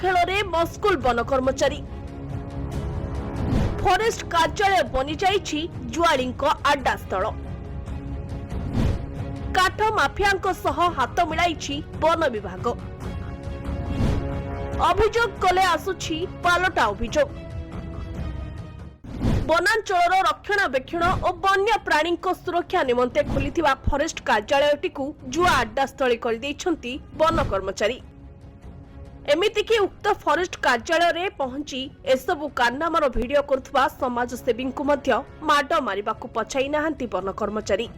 खेल मस्कुल वन कर्मचारी फरेस्ट कार्यालय बनी जाइछि जुआड़ी आड्डा स्थल। काठ माफिया हाथ मिलाई वन विभाग। अभियोग कले आसुछि पालटा अभियोग। वनांचल रक्षणाबेक्षण और वन्य प्राणी सुरक्षा निमंते खोलिथिबा फरेस्ट कार्यालयटी जुआ आड्डा स्थली कर दैछंती वन कर्मचारी। एमितिकी उक्त फरेस्ट कार्यालय रे पहुंची एसबु कारनामार भिडियो करुवा समाजसेवी माड मारिबाकू पछाई नाहांती वन कर्मचारी।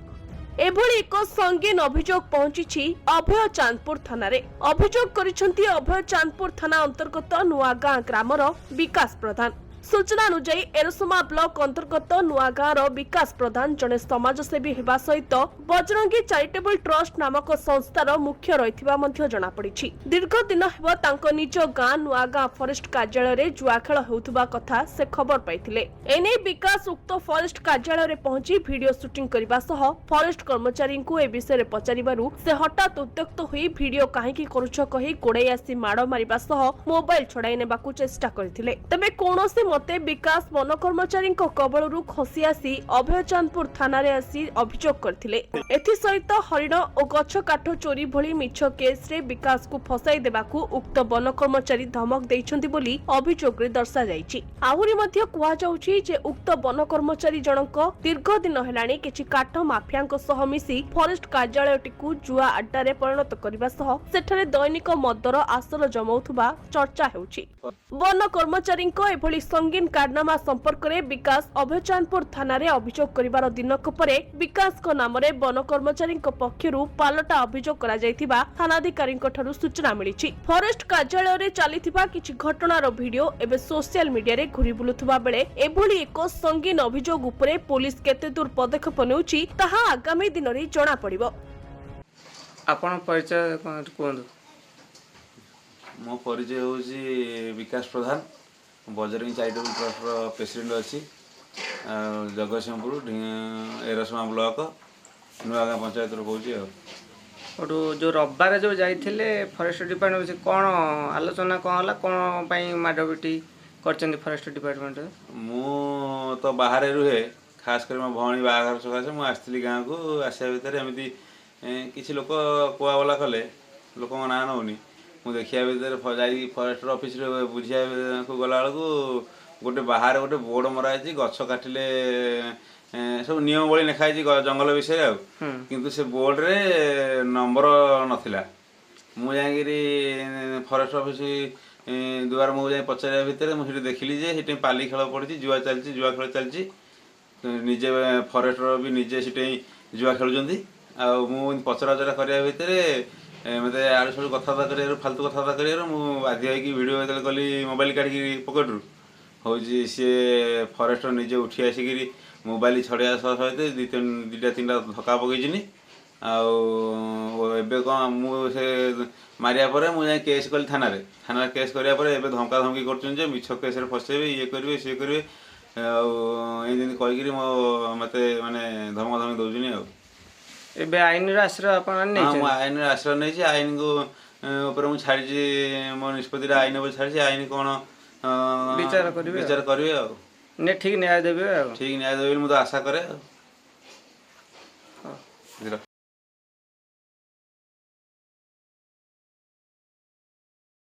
एभली एक संगीन अभियोग पहुंची अभय चांदपुर थाना रे। अभियोग करिसेंती अभय चांदपुर थाना अंतर्गत नुआगां ग्रामर विकास प्रधान। सूचना अनुसार एरसमा ब्लॉक अंतर्गत नुआगांर विकास प्रधान जड़े समाजसेवी होगा सहित बजरंगी चैरिटेबल ट्रस्ट नामक संस्थार मुख्य रही जनापड़ी। दीर्घ दिन हेब निज गां नुआगां फरेस्ट कार्यालय रे जुआ खेल होउथुबा कथा से खबर पाइथिले। एने विकास उक्त फरेस्ट कार्यालय रे पहुंची वीडियो शूटिंग करबा सह फरेस्ट कर्मचारी को ए विषय रे पचारिबारु से हठात उत्त्यक्त होई वीडियो काहेकि करूछ कहि गोड़े आसी माड़ मारिबा सह मोबाइल छड़ाई नेबाकू चेष्टा करथिले। तबे कोनोसी मते विकास वन कर्मचारी कबलरू खसी आसी अभय चांदपुर थाना रे आसी अभियोग करथिले। एथि सहित हरिण और गछ काठ चोरी भली मिछ केस रे विकास को फसाई देबाकू उक्त वन कर्मचारी धमक दैछंती बोली अभियोग रे दर्शा जायछि। आहुरी मध्य कुआ जाउछि जे उक्त वन कर्मचारी जनक दीर्घ दिन हेलाणी किछि काठ माफियाक सह मिसी फरेस्ट कार्यालयटीकू जुआ अड्डा रे परिणत करबा सह सेठारे दैनिक मदर आसर जमाउथुबा चर्चा हेउछि। वन कर्मचारी एभली संगीन कारनामा संपर्क में विकास अभय चांदपुर थाना रे अभियोग करिवार दिनक परे विकास को नाम रे वन कर्मचारी पक्षरु पालटा अभियोग करा जायथिबा थानाधिकारी सूचना मिली। फरेस्ट कार्यालय रे चलीथिबा किछि घटनार वीडियो एबे सोशल मीडिया रे घुरी बुलुथुबा बेले एभली एक संगीन अभियोग उपरे पुलिस केते दूर पदक्षेप नेउछि ताहा आगामी दिन रे जणा पड़िबो। आपण परिचय कोंदु। मो परिचय होउछि विकास प्रधान बजरंगी चैरिटेबल ट्रस्ट प्रेसिडेंट अच्छी जगतसिंहपुर एरसमा ब्लॉक नुआगां पंचायत कौच। जो रविवार जो जाइए फरेस्ट डिपार्टमेंट से कौन आलोचना कौन है कौन माडपिटी कर फरेस्ट डिपार्टमेंट? मु तो बाहर रुहे खास कर मो भौणी बाहाघर सकाशे मुझे आसती गाँव को आसा भितर एमती किसी लोक कुआबला कले लोक ना नौनी मुझे देखा भितर फरेस्टर ऑफिस बुझा को गला बेलू गोटे बाहर गोटे बोर्ड मराई गछ काटिले सब नियम भली लिखाई जंगल विषय किंतु से बोर्ड रे नंबर नथिला। मु जाकि फरेस्ट ऑफिस दुआर मुझे जाए पचार भितर मुझे देखिली जे सेठी पाली खेल पड़ी जुआ चलती जुआ खेल चलती निजे फरेस्टर भी निजे से जुआ खेलुंट आ पचराचरा करने भितर मत आड़ सब कथा कर फालतू कथा कर बाध्य हो भिडियो जो कली मोबाइल काढ़ी पकेट्रु हूँ सी फरेस्टर निजे उठी आसिक मोबाइल छड़िया सहित दुटा तीन धक्का पकईनी आबे कौन मुझे मारिया मुझे केस कली थाना केस कराया धमका धमकी कर मिछ केस फसैबे ये करेंगे सी करेंगे आमती कहीकि मो मत मानने धमक धमकी दौन आ एबे आईन आश्रय मु आईन आश्रय नहीं आईन को छाड़ी मो निष्पत्ति आईन छाड़ी आईन कौन विचार करेंगे ठीक न्याय देवे ठीक न्याय देवे मुझे आशा करे।